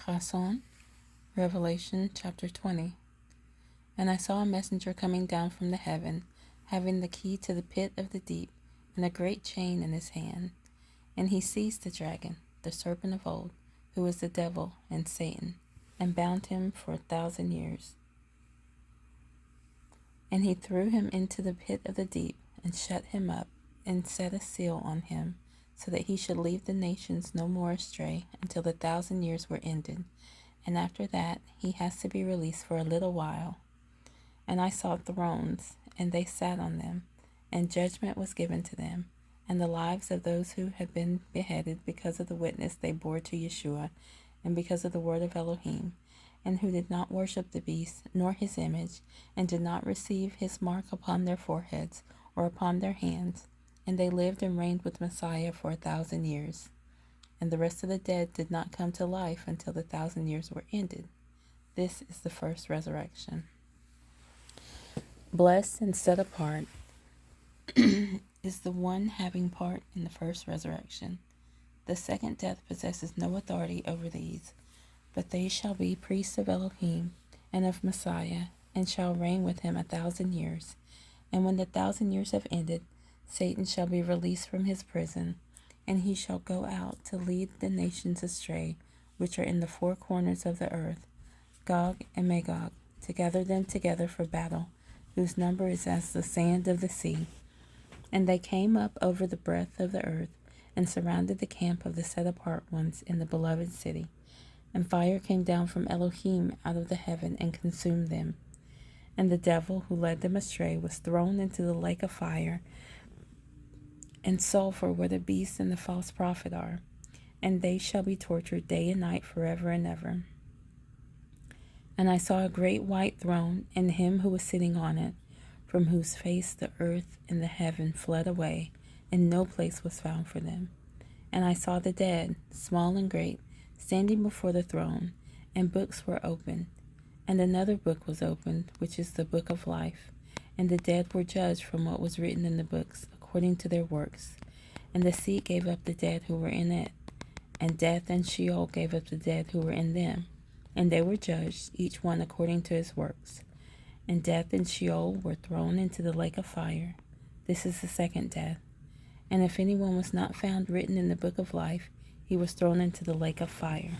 Hazon, Revelation chapter 20. And I saw a messenger coming down from the heaven, having the key to the pit of the deep, and a great chain in his hand. And he seized the dragon, the serpent of old, who is the devil and Satan, and bound him for 1,000 years. And he threw him into the pit of the deep, and shut him up, and set a seal on him, so that he should lead the nations no more astray until the 1,000 years were ended. And after that he has to be released for a little while. And I saw thrones, and they sat on them, and judgment was given to them, and the lives of those who had been beheaded because of the witness they bore to Yeshua, and because of the word of Elohim, and who did not worship the beast, nor his image, and did not receive his mark upon their foreheads, or upon their hands. And they lived and reigned with Messiah for 1,000 years. And the rest of the dead did not come to life until the 1,000 years were ended. This is the first resurrection. Blessed and set apart is the one having part in the first resurrection. The second death possesses no authority over these, but they shall be priests of Elohim and of Messiah, and shall reign with him 1,000 years. And when the 1,000 years have ended, Satan shall be released from his prison, and he shall go out to lead the nations astray, which are in the four corners of the earth, Gog and Magog, to gather them together for battle, whose number is as the sand of the sea. And they came up over the breadth of the earth, and surrounded the camp of the set-apart ones in the beloved city. And fire came down from Elohim out of the heaven and consumed them. And the devil who led them astray was thrown into the lake of fire and sulfur, where the beast and the false prophet are, and they shall be tortured day and night forever and ever. And I saw a great white throne, and him who was sitting on it, from whose face the earth and the heaven fled away, and no place was found for them. And I saw the dead, small and great, standing before the throne, and books were opened. And another book was opened, which is the book of life. And the dead were judged from what was written in the books, according to their works. And the sea gave up the dead who were in it, and death and Sheol gave up the dead who were in them. And they were judged, each one according to his works. And death and Sheol were thrown into the lake of fire. This is the second death. And if anyone was not found written in the book of life, he was thrown into the lake of fire.